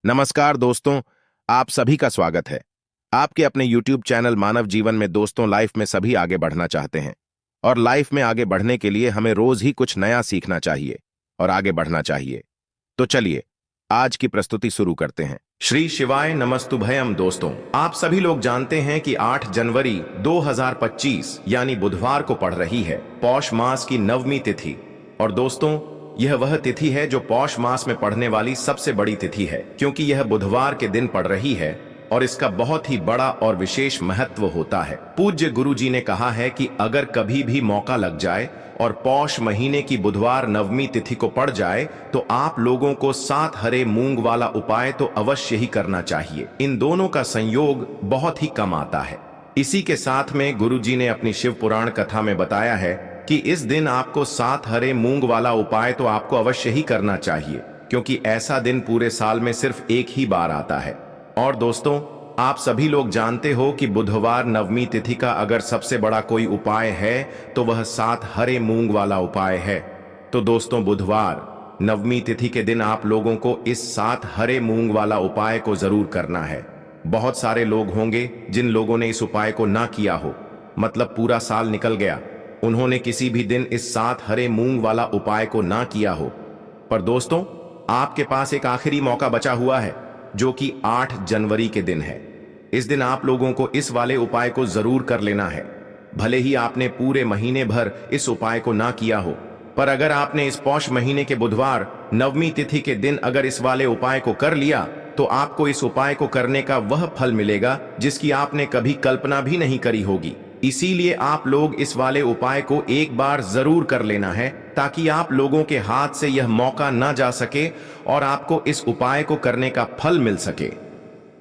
नमस्कार दोस्तों, आप सभी का स्वागत है। आपके अपने YouTube चैनल मानव जीवन में दोस्तों लाइफ में सभी आगे बढ़ना चाहते हैं और लाइफ में आगे बढ़ने के लिए हमें रोज ही कुछ नया सीखना चाहिए और आगे बढ़ना चाहिए। तो चलिए आज की प्रस्तुति शुरू करते हैं। श्री शिवाय नमस्तुभयम। दोस्तों, आप सभी लोग जानते हैं कि 8 जनवरी 2025 यानी बुधवार को पड़ रही है पौष मास की नवमी तिथि। और दोस्तों, यह वह तिथि है जो पौष मास में पड़ने वाली सबसे बड़ी तिथि है, क्योंकि यह बुधवार के दिन पड़ रही है और इसका बहुत ही बड़ा और विशेष महत्व होता है। पूज्य गुरु जी ने कहा है कि अगर कभी भी मौका लग जाए और पौष महीने की बुधवार नवमी तिथि को पड़ जाए तो आप लोगों को 7 हरे मूंग वाला उपाय तो अवश्य ही करना चाहिए। इन दोनों का संयोग बहुत ही कम आता है। इसी के साथ में गुरु जी ने अपनी शिव पुराण कथा में बताया है कि इस दिन आपको 7 हरे मूंग वाला उपाय तो आपको अवश्य ही करना चाहिए, क्योंकि ऐसा दिन पूरे साल में सिर्फ एक ही बार आता है। और दोस्तों, आप सभी लोग जानते हो कि बुधवार नवमी तिथि का अगर सबसे बड़ा कोई उपाय है तो वह 7 हरे मूंग वाला उपाय है। तो दोस्तों, बुधवार नवमी तिथि के दिन आप लोगों को इस 7 हरे मूंग वाला उपाय को जरूर करना है। बहुत सारे लोग होंगे जिन लोगों ने इस उपाय को ना किया हो, मतलब पूरा साल निकल गया, उन्होंने किसी भी दिन इस 7 हरे मूंग वाला उपाय को ना किया हो। पर दोस्तों, आपके पास एक आखिरी मौका बचा हुआ है, जो कि 8 जनवरी के दिन है। इस दिन आप लोगों को इस वाले उपाय को जरूर कर लेना है। भले ही आपने पूरे महीने भर इस उपाय को ना किया हो, पर अगर आपने इस पौष महीने के बुधवार नवमी तिथि के दिन अगर इस वाले उपाय को कर लिया तो आपको इस उपाय को करने का वह फल मिलेगा जिसकी आपने कभी कल्पना भी नहीं करी होगी। इसीलिए आप लोग इस वाले उपाय को एक बार जरूर कर लेना है, ताकि आप लोगों के हाथ से यह मौका ना जा सके और आपको इस उपाय को करने का फल मिल सके।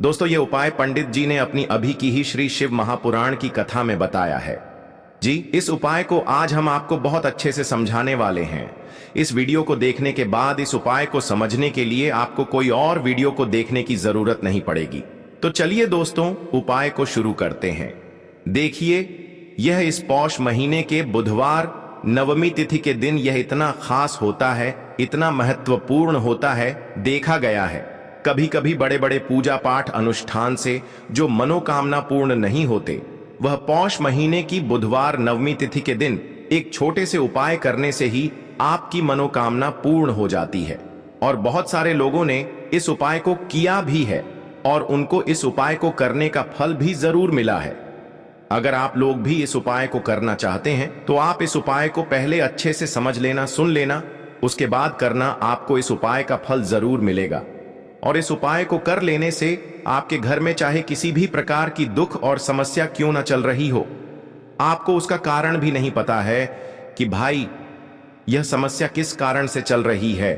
दोस्तों, यह उपाय पंडित जी ने अपनी अभी की ही श्री शिव महापुराण की कथा में बताया है। जी, इस उपाय को आज हम आपको बहुत अच्छे से समझाने वाले हैं। इस वीडियो को देखने के बाद इस उपाय को समझने के लिए आपको कोई और वीडियो को देखने की जरूरत नहीं पड़ेगी। तो चलिए दोस्तों, उपाय को शुरू करते हैं। देखिए, यह इस पौष महीने के बुधवार नवमी तिथि के दिन यह इतना खास होता है, इतना महत्वपूर्ण होता है। देखा गया है कभी कभी बड़े बड़े पूजा पाठ अनुष्ठान से जो मनोकामना पूर्ण नहीं होते, वह पौष महीने की बुधवार नवमी तिथि के दिन एक छोटे से उपाय करने से ही आपकी मनोकामना पूर्ण हो जाती है। और बहुत सारे लोगों ने इस उपाय को किया भी है और उनको इस उपाय को करने का फल भी जरूर मिला है। अगर आप लोग भी इस उपाय को करना चाहते हैं तो आप इस उपाय को पहले अच्छे से समझ लेना, सुन लेना, उसके बाद करना। आपको इस उपाय का फल जरूर मिलेगा। और इस उपाय को कर लेने से आपके घर में चाहे किसी भी प्रकार की दुख और समस्या क्यों ना चल रही हो, आपको उसका कारण भी नहीं पता है कि भाई यह समस्या किस कारण से चल रही है।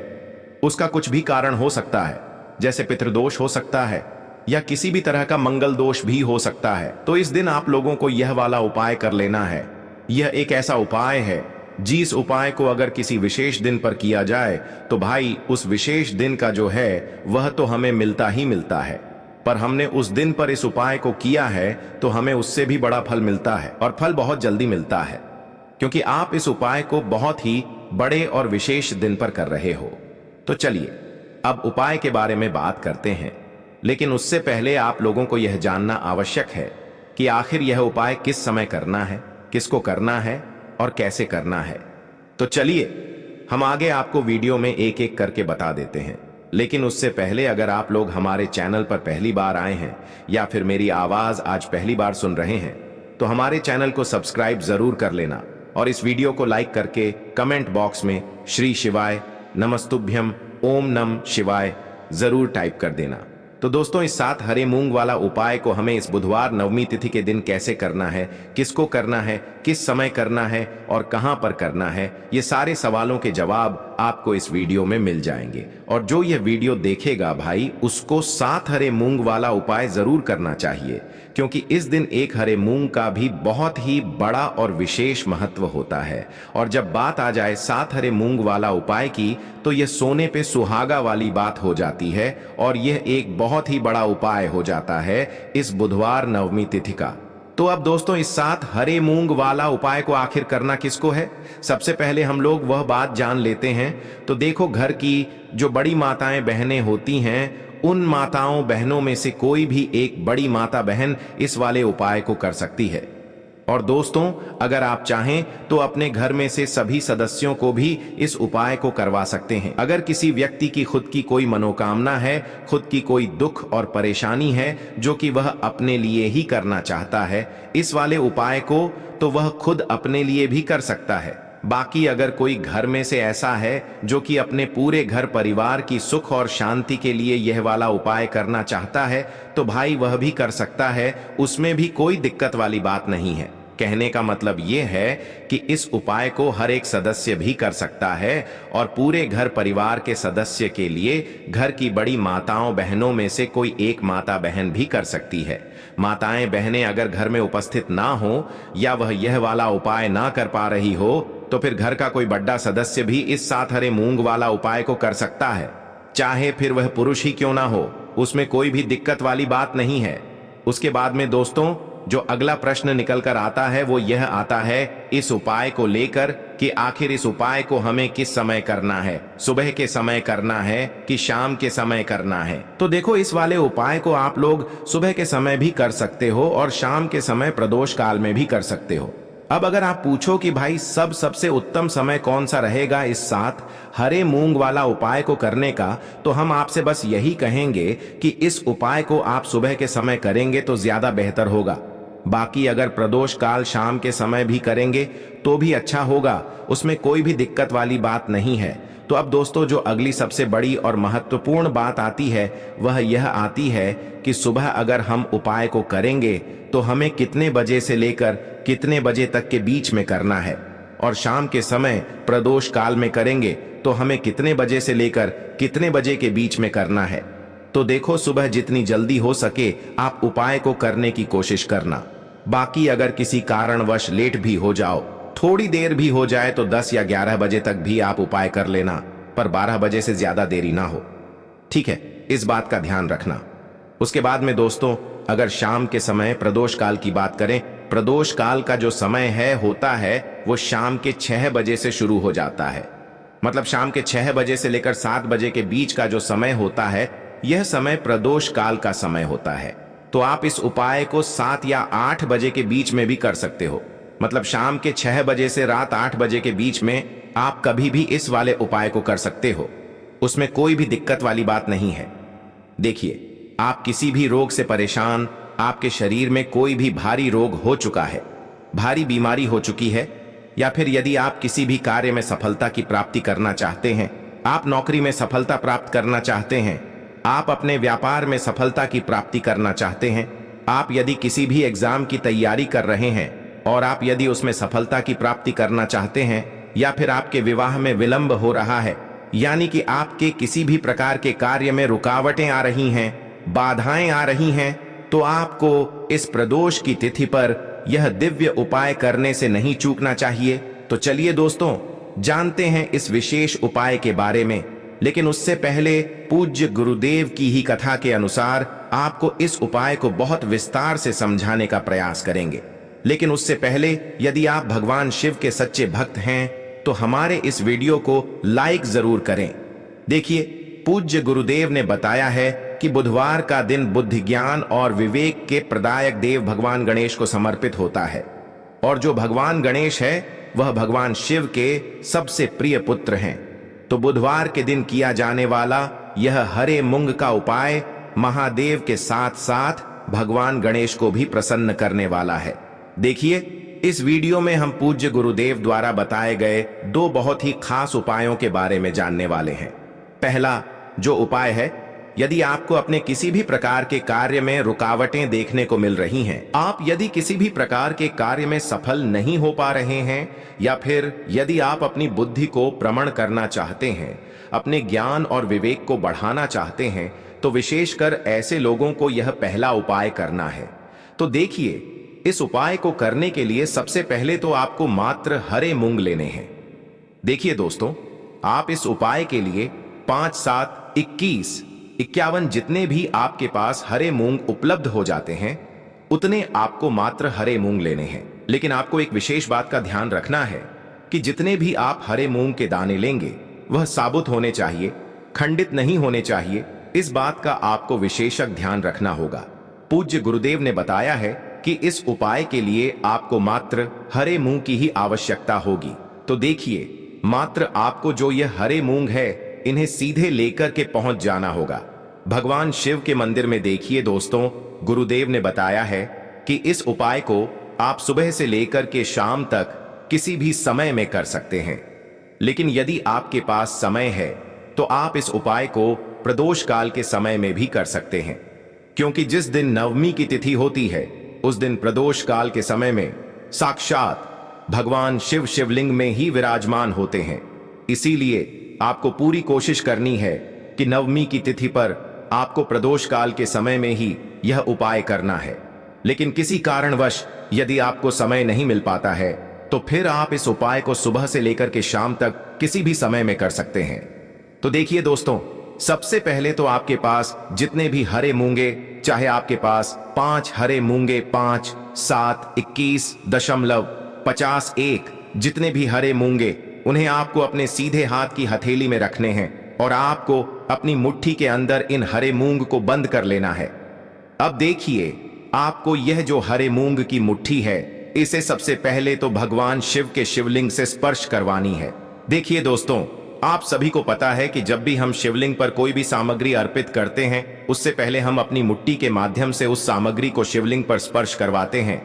उसका कुछ भी कारण हो सकता है, जैसे पितृदोष हो सकता है या किसी भी तरह का मंगल दोष भी हो सकता है। तो इस दिन आप लोगों को यह वाला उपाय कर लेना है। यह एक ऐसा उपाय है जिस उपाय को अगर किसी विशेष दिन पर किया जाए तो भाई उस विशेष दिन का जो है वह तो हमें मिलता ही मिलता है। पर हमने उस दिन पर इस उपाय को किया है तो हमें उससे भी बड़ा फल मिलता है, और फल बहुत जल्दी मिलता है, क्योंकि आप इस उपाय को बहुत ही बड़े और विशेष दिन पर कर रहे हो। तो चलिए अब उपाय के बारे में बात करते हैं, लेकिन उससे पहले आप लोगों को यह जानना आवश्यक है कि आखिर यह उपाय किस समय करना है, किसको करना है और कैसे करना है। तो चलिए हम आगे आपको वीडियो में एक एक करके बता देते हैं। लेकिन उससे पहले अगर आप लोग हमारे चैनल पर पहली बार आए हैं या फिर मेरी आवाज आज पहली बार सुन रहे हैं तो हमारे चैनल को सब्सक्राइब जरूर कर लेना और इस वीडियो को लाइक करके कमेंट बॉक्स में श्री शिवाय नमस्तुभ्यम ओम नम शिवाय जरूर टाइप कर देना। तो दोस्तों, इस 7 हरे मूंग वाला उपाय को हमें इस बुधवार नवमी तिथि के दिन कैसे करना है, किसको करना है, किस समय करना है और कहां पर करना है, ये सारे सवालों के जवाब आपको इस वीडियो में मिल जाएंगे। और जो ये वीडियो देखेगा भाई, उसको 7 हरे मूंग वाला उपाय जरूर करना चाहिए, क्योंकि इस दिन एक हरे मूंग का भी बहुत ही बड़ा और विशेष महत्व होता है। और जब बात आ जाए 7 हरे मूंग वाला उपाय की, तो यह सोने पे सुहागा वाली बात हो जाती है और यह एक बहुत ही बड़ा उपाय हो जाता है इस बुधवार नवमी तिथि का। तो अब दोस्तों, इस 7 हरे मूंग वाला उपाय को आखिर करना किसको है, सबसे पहले हम लोग वह बात जान लेते हैं। तो देखो, घर की जो बड़ी माताएं बहनें होती हैं उन माताओं बहनों में से कोई भी एक बड़ी माता बहन इस वाले उपाय को कर सकती है। और दोस्तों, अगर आप चाहें तो अपने घर में से सभी सदस्यों को भी इस उपाय को करवा सकते हैं। अगर किसी व्यक्ति की खुद की कोई मनोकामना है, खुद की कोई दुख और परेशानी है जो कि वह अपने लिए ही करना चाहता है इस वाले उपाय को, तो वह खुद अपने लिए भी कर सकता है। बाकी अगर कोई घर में से ऐसा है जो कि अपने पूरे घर परिवार की सुख और शांति के लिए यह वाला उपाय करना चाहता है, तो भाई वह भी कर सकता है, उसमें भी कोई दिक्कत वाली बात नहीं है। कहने का मतलब यह है कि इस उपाय को हर एक सदस्य भी कर सकता है और पूरे घर परिवार के सदस्य के लिए घर की बड़ी माताओं बहनों में से कोई एक माता बहन भी कर सकती है। माताएं बहनें अगर घर में उपस्थित ना हो या वह यह वाला उपाय ना कर पा रही हो, तो फिर घर का कोई बड़ा सदस्य भी इस 7 हरे मूंग वाला उपाय को कर सकता है, चाहे फिर वह पुरुष ही क्यों ना हो, उसमें कोई भी दिक्कत वाली बात नहीं है। उसके बाद में दोस्तों, जो अगला प्रश्न निकल कर आता है वो यह आता है इस उपाय को लेकर कि आखिर इस उपाय को हमें किस समय करना है, सुबह के समय करना है कि शाम के समय करना है। तो देखो, इस वाले उपाय को आप लोग सुबह के समय भी कर सकते हो और शाम के समय प्रदोष काल में भी कर सकते हो। अब अगर आप पूछो कि भाई सबसे उत्तम समय कौन सा रहेगा इस 7 हरे मूंग वाला उपाय को करने का, तो हम आपसे बस यही कहेंगे कि इस उपाय को आप सुबह के समय करेंगे तो ज्यादा बेहतर होगा। बाकी अगर प्रदोष काल शाम के समय भी करेंगे तो भी अच्छा होगा, उसमें कोई भी दिक्कत वाली बात नहीं है। तो अब दोस्तों, जो अगली सबसे बड़ी और महत्वपूर्ण बात आती है वह यह आती है कि सुबह अगर हम उपाय को करेंगे तो हमें कितने बजे से लेकर कितने बजे तक के बीच में करना है, और शाम के समय प्रदोष काल में करेंगे तो हमें कितने बजे से लेकर कितने बजे के बीच में करना है। तो देखो, सुबह जितनी जल्दी हो सके आप उपाय को करने की कोशिश करना। बाकी अगर किसी कारणवश लेट भी हो जाओ, थोड़ी देर भी हो जाए, तो 10 या 11 बजे तक भी आप उपाय कर लेना, पर 12 बजे से ज्यादा देरी ना हो, ठीक है? इस बात का ध्यान रखना। उसके बाद में दोस्तों, अगर शाम के समय प्रदोष काल की बात करें, प्रदोष काल का जो समय होता है वो शाम के 6 बजे से शुरू हो जाता है। मतलब शाम के 6 बजे से लेकर 7 बजे के बीच का जो समय होता है, यह समय प्रदोष काल का समय होता है। तो आप इस उपाय को 7 या 8 बजे के बीच में भी कर सकते हो। मतलब शाम के 6 बजे से रात 8 बजे के बीच में आप कभी भी इस वाले उपाय को कर सकते हो, उसमें कोई भी दिक्कत वाली बात नहीं है। देखिए, आप किसी भी रोग से परेशान, आपके शरीर में कोई भी भारी रोग हो चुका है, भारी बीमारी हो चुकी है, या फिर यदि आप किसी भी कार्य में सफलता की प्राप्ति करना चाहते हैं, आप नौकरी में सफलता प्राप्त करना चाहते हैं, आप अपने व्यापार में सफलता की प्राप्ति करना चाहते हैं, आप यदि किसी भी एग्जाम की तैयारी कर रहे हैं और आप यदि उसमें सफलता की प्राप्ति करना चाहते हैं, या फिर आपके विवाह में विलंब हो रहा है, यानी कि आपके किसी भी प्रकार के कार्य में रुकावटें आ रही हैं, बाधाएं आ रही हैं, तो आपको इस प्रदोष की तिथि पर यह दिव्य उपाय करने से नहीं चूकना चाहिए। तो चलिए दोस्तों, जानते हैं इस विशेष उपाय के बारे में, लेकिन उससे पहले पूज्य गुरुदेव की ही कथा के अनुसार आपको इस उपाय को बहुत विस्तार से समझाने का प्रयास करेंगे। लेकिन उससे पहले, यदि आप भगवान शिव के सच्चे भक्त हैं तो हमारे इस वीडियो को लाइक जरूर करें। देखिए, पूज्य गुरुदेव ने बताया है कि बुधवार का दिन बुद्धि ज्ञान और विवेक के प्रदायक देव भगवान गणेश को समर्पित होता है, और जो भगवान गणेश है वह भगवान शिव के सबसे प्रिय पुत्र हैं। तो बुधवार के दिन किया जाने वाला यह हरे मूंग का उपाय महादेव के साथ साथ भगवान गणेश को भी प्रसन्न करने वाला है। देखिए, इस वीडियो में हम पूज्य गुरुदेव द्वारा बताए गए 2 बहुत ही खास उपायों के बारे में जानने वाले हैं। पहला जो उपाय है, यदि आपको अपने किसी भी प्रकार के कार्य में रुकावटें देखने को मिल रही हैं, आप यदि किसी भी प्रकार के कार्य में सफल नहीं हो पा रहे हैं, या फिर यदि आप अपनी बुद्धि को प्रमण करना चाहते हैं, अपने ज्ञान और विवेक को बढ़ाना चाहते हैं, तो विशेषकर ऐसे लोगों को यह पहला उपाय करना है। तो देखिए, इस उपाय को करने के लिए सबसे पहले तो आपको मात्र हरे मूंग लेने हैं। देखिए दोस्तों, आप इस उपाय के लिए 5, 7, 21, 51 जितने भी आपके पास हरे मूंग उपलब्ध हो जाते हैं, उतने आपको मात्र हरे मूंग लेने हैं। लेकिन आपको एक विशेष बात का ध्यान रखना है कि जितने भी आप हरे मूंग के दाने लेंगे वह साबुत होने चाहिए, खंडित नहीं होने चाहिए, इस बात का आपको विशेषक ध्यान रखना होगा। पूज्य गुरुदेव ने बताया है कि इस उपाय के लिए आपको मात्र हरे मूंग की ही आवश्यकता होगी। तो देखिए, मात्र आपको जो यह हरे मूंग है इन्हें सीधे लेकर के पहुंच जाना होगा। भगवान शिव के मंदिर में देखिए दोस्तों, गुरुदेव ने बताया है कि इस उपाय को आप सुबह से लेकर के शाम तक किसी भी समय में कर सकते हैं। लेकिन यदि आपके पास समय है तो आप इस उपाय को प्रदोष काल के समय में भी कर सकते हैं, क्योंकि जिस दिन नवमी की तिथि होती है उस दिन प्रदोष काल के समय में साक्षात भगवान शिव शिवलिंग में ही विराजमान होते हैं। इसीलिए आपको पूरी कोशिश करनी है कि नवमी की तिथि पर आपको प्रदोष काल के समय में ही यह उपाय करना है। लेकिन किसी कारणवश यदि आपको समय नहीं मिल पाता है तो फिर आप इस उपाय को सुबह से लेकर के शाम तक किसी भी समय में कर सकते हैं। तो देखिए दोस्तों, सबसे पहले तो आपके पास जितने भी हरे मूंगे, चाहे आपके पास 5 हरे मूंगे, 5, 7, 21.51 जितने भी हरे मूंगे, उन्हें आपको अपने सीधे हाथ की हथेली में रखने हैं और आपको अपनी मुट्ठी के अंदर इन हरे मूंग को बंद कर लेना है। अब देखिए, आपको यह जो हरे मूंग की मुट्ठी है इसे सबसे पहले तो भगवान शिव के शिवलिंग से स्पर्श करवानी है। देखिए दोस्तों, आप सभी को पता है कि जब भी हम शिवलिंग पर कोई भी सामग्री अर्पित करते हैं उससे पहले हम अपनी मुट्ठी के माध्यम से उस सामग्री को शिवलिंग पर स्पर्श करवाते हैं।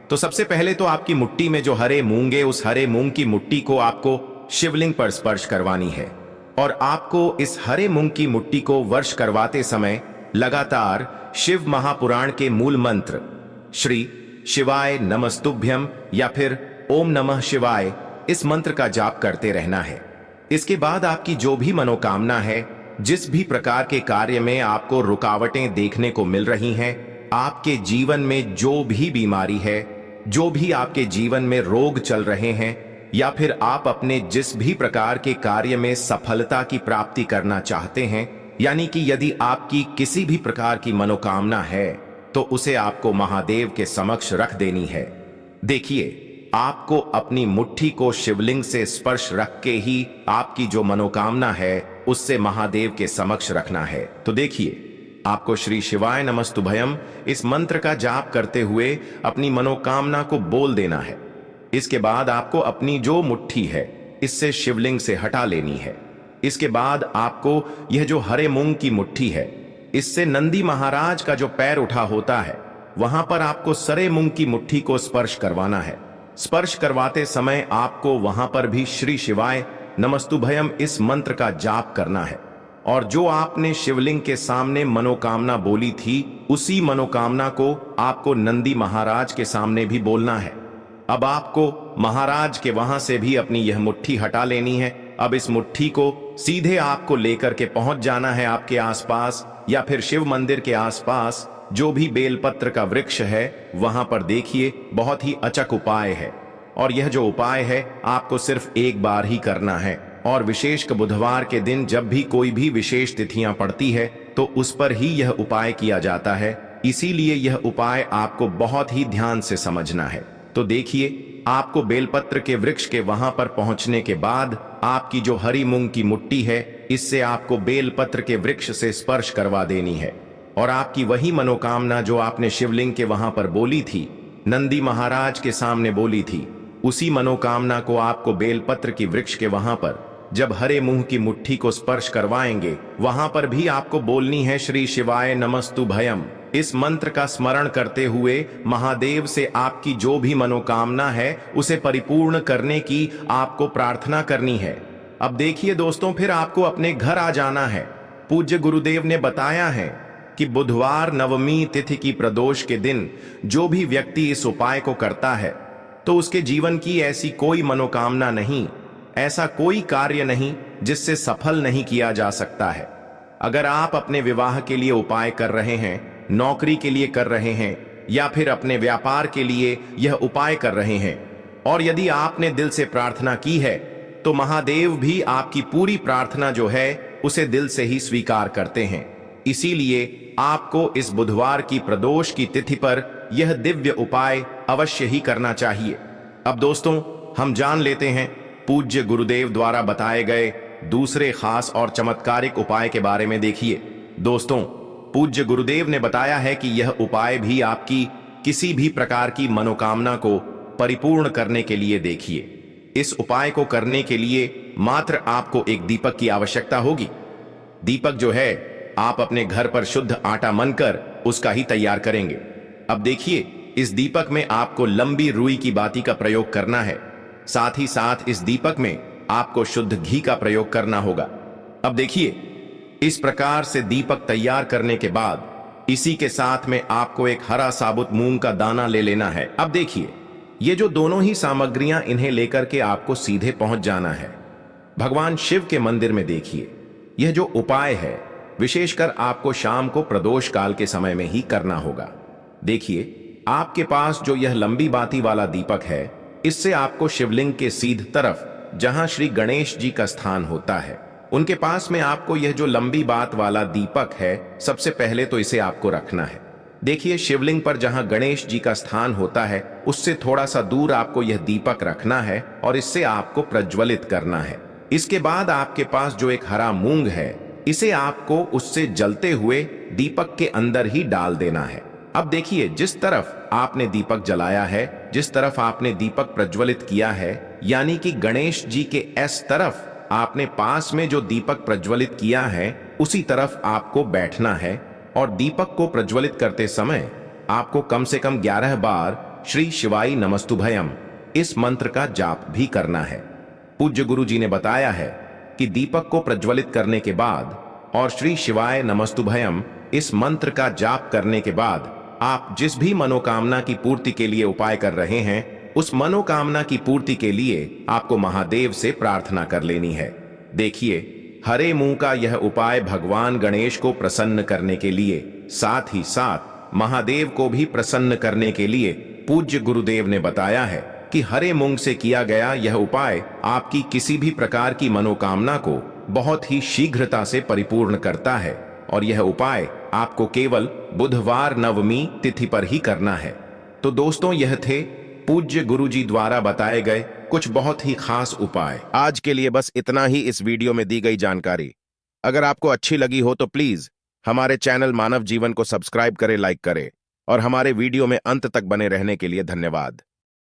तो सबसे पहले तो आपकी मुट्ठी में जो हरे मूंगे, उस हरे मूंग की मुट्ठी को आपको शिवलिंग पर स्पर्श करवानी है। और आपको इस हरे मूंग की मुट्ठी को वर्ष करवाते समय लगातार शिव महापुराण के मूल मंत्र श्री शिवाय नमस्तुभ्यम या फिर ओम नमः शिवाय, इस मंत्र का जाप करते रहना है। इसके बाद आपकी जो भी मनोकामना है, जिस भी प्रकार के कार्य में आपको रुकावटें देखने को मिल रही हैं, आपके जीवन में जो भी बीमारी है, जो भी आपके जीवन में रोग चल रहे हैं, या फिर आप अपने जिस भी प्रकार के कार्य में सफलता की प्राप्ति करना चाहते हैं, यानी कि यदि आपकी किसी भी प्रकार की मनोकामना है तो उसे आपको महादेव के समक्ष रख देनी है। देखिए, आपको अपनी मुट्ठी को शिवलिंग से स्पर्श रख के ही आपकी जो मनोकामना है उससे महादेव के समक्ष रखना है। तो देखिए, आपको श्री शिवाय नमस्तुभयम इस मंत्र का जाप करते हुए अपनी मनोकामना को बोल देना है। इसके बाद आपको अपनी जो मुट्ठी है इससे शिवलिंग से हटा लेनी है। इसके बाद आपको यह जो हरे मूंग की मुट्ठी है इससे नंदी महाराज का जो पैर उठा होता है वहां पर आपको सरे मूंग की मुट्ठी को स्पर्श करवाना है। स्पर्श करवाते समय आपको वहां पर भी श्री शिवाय नमस्तुभयम इस मंत्र का जाप करना है। और जो आपने शिवलिंग के सामने मनोकामना बोली थी उसी मनोकामना को आपको नंदी महाराज के सामने भी बोलना है। अब आपको महाराज के वहां से भी अपनी यह मुट्ठी हटा लेनी है। अब इस मुट्ठी को सीधे आपको लेकर के पहुंच जाना है आपके आसपास या फिर शिव मंदिर के आसपास जो भी बेलपत्र का वृक्ष है वहां पर देखिए, बहुत ही अचक उपाय है। और यह जो उपाय है आपको सिर्फ एक बार ही करना है। और विशेष बुधवार के दिन जब भी कोई भी विशेष तिथियां पड़ती है तो उस पर ही यह उपाय किया जाता है। इसीलिए यह उपाय आपको बहुत ही ध्यान से समझना है। तो देखिए, आपको बेलपत्र के वृक्ष के वहां पर पहुंचने के बाद आपकी जो हरी मूंग की मुट्ठी है इससे आपको बेलपत्र के वृक्ष से स्पर्श करवा देनी है। और आपकी वही मनोकामना जो आपने शिवलिंग के वहां पर बोली थी, नंदी महाराज के सामने बोली थी, उसी मनोकामना को आपको बेलपत्र की वृक्ष के वहां पर जब हरे मूंग की मुट्ठी को स्पर्श करवाएंगे वहां पर भी आपको बोलनी है श्री शिवाय नमस्तुभयम। इस मंत्र का स्मरण करते हुए महादेव से आपकी जो भी मनोकामना है उसे परिपूर्ण करने की आपको प्रार्थना करनी है। अब देखिए दोस्तों, फिर आपको अपने घर आ जाना है। पूज्य गुरुदेव ने बताया है कि बुधवार नवमी तिथि की प्रदोष के दिन जो भी व्यक्ति इस उपाय को करता है तो उसके जीवन की ऐसी कोई मनोकामना नहीं, ऐसा कोई कार्य नहीं जिससे सफल नहीं किया जा सकता है। अगर आप अपने विवाह के लिए उपाय कर रहे हैं, नौकरी के लिए कर रहे हैं या फिर अपने व्यापार के लिए यह उपाय कर रहे हैं और यदि आपने दिल से प्रार्थना की है तो महादेव भी आपकी पूरी प्रार्थना जो है उसे दिल से ही स्वीकार करते हैं। इसीलिए आपको इस बुधवार की प्रदोष की तिथि पर यह दिव्य उपाय अवश्य ही करना चाहिए। अब दोस्तों, हम जान लेते हैं पूज्य गुरुदेव द्वारा बताए गए दूसरे खास और चमत्कारिक उपाय के बारे में। देखिए, दोस्तों, पूज्य गुरुदेव ने बताया है कि यह उपाय भी आपकी किसी भी प्रकार की मनोकामना को परिपूर्ण करने के लिए देखिए। इस उपाय को करने के लिए मात्र आपको एक दीपक की आवश्यकता होगी। दीपक जो है आप अपने घर पर शुद्ध आटा मनकर उसका ही तैयार करेंगे। अब देखिए, इस दीपक में आपको लंबी रुई की बाती का प्रयोग करना है। साथ ही साथ इस दीपक में आपको शुद्ध घी का प्रयोग करना होगा। अब देखिए, इस प्रकार से दीपक तैयार करने के बाद इसी के साथ में आपको एक हरा साबुत मूंग का दाना ले लेना है। अब देखिए, ये जो दोनों ही सामग्रियां, इन्हें लेकर के आपको सीधे पहुंच जाना है भगवान शिव के मंदिर में। देखिए, यह जो उपाय है विशेषकर आपको शाम को प्रदोष काल के समय में ही करना होगा। देखिए, आपके पास जो यह लंबी बाती वाला दीपक है, इससे आपको शिवलिंग के सीध तरफ जहां श्री गणेश जी का स्थान होता है, उनके पास में आपको यह जो लंबी बात वाला दीपक है, सबसे पहले तो इसे आपको रखना है। देखिए, शिवलिंग पर जहां गणेश जी का स्थान होता है, उससे थोड़ा सा दूर आपको यह दीपक रखना है और इससे आपको प्रज्वलित करना है। इसके बाद आपके पास जो एक हरा मूंग है, इसे आपको उससे जलते हुए दीपक के अंदर ही डाल देना है। अब देखिए, जिस तरफ आपने दीपक जलाया है, जिस तरफ आपने दीपक प्रज्वलित किया है, यानी कि गणेश जी के इस तरफ आपने पास में जो दीपक प्रज्वलित किया है, उसी तरफ आपको बैठना है और दीपक को प्रज्वलित करते समय आपको कम से कम 11 बार श्री शिवाय नमस्तुभयम इस मंत्र का जाप भी करना है। पूज्य गुरु जी ने बताया है कि दीपक को प्रज्वलित करने के बाद और श्री शिवाय नमस्तुभयम इस मंत्र का जाप करने के बाद आप जिस भी मनोकामना की पूर्ति के लिए उपाय कर रहे हैं, उस मनोकामना की पूर्ति के लिए आपको महादेव से प्रार्थना कर लेनी है। देखिए, हरे मूंग का यह उपाय भगवान गणेश को प्रसन्न करने के लिए, साथ ही साथ महादेव को भी प्रसन्न करने के लिए पूज्य गुरुदेव ने बताया है कि हरे मूंग से किया गया यह उपाय आपकी किसी भी प्रकार की मनोकामना को बहुत ही शीघ्रता से परिपूर्ण करता है। और यह उपाय आपको केवल बुधवार नवमी तिथि पर ही करना है। तो दोस्तों, यह थे पूज्य गुरुजी द्वारा बताए गए कुछ बहुत ही खास उपाय। आज के लिए बस इतना ही इस वीडियो में दी गई जानकारी। अगर आपको अच्छी लगी हो तो प्लीज हमारे चैनल मानव जीवन को सब्सक्राइब करें, लाइक करें और हमारे वीडियो में अंत तक बने रहने के लिए धन्यवाद।